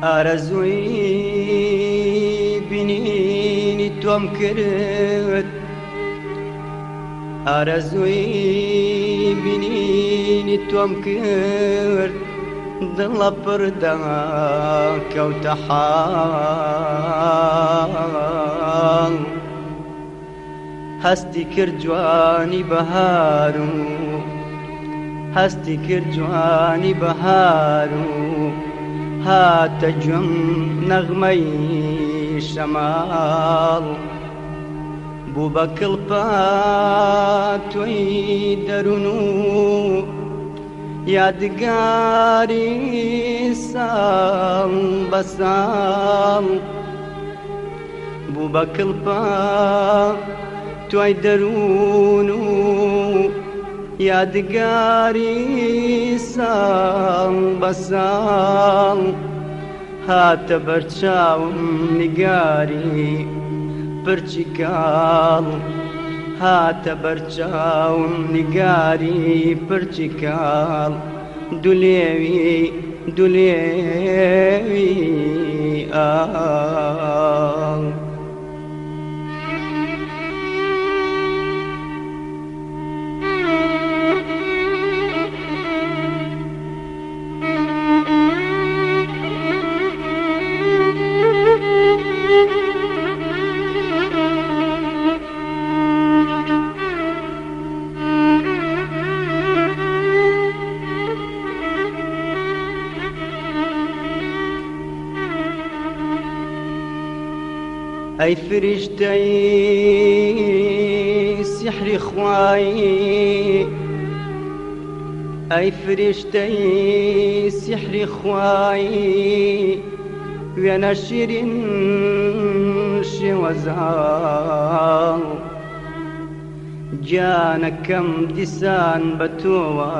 ئارەزووی بینینی تۆم کرد، ئارەزووی بینینی تۆم کرد، دڵە پڕدا کەوتە حاڵ. هەستی کرد جوانی بەهار و هەستی کرد جوانی بەهار و هاتە گوێم نەغمەی شەماڵ. بوو بە کڵپە تۆی دەروون و یادگاری ساڵ بە ساڵ. بوو بە کڵپە توای دەروون و یادگاری ساڵ بە ساڵ. هاتە بەرچاوم نیگاری پرچی کاڵ، هاتە بەرچاوم نیگاری پرچی کاڵ. دولێوی دولێوی ئاڵ. ئەی فریشتەی سیحری خوایی، ئەی فریشتەی سیحری خوایی، وێنە شیرین شێوەزاڵ. گیانەکەم دیسان بە تۆوە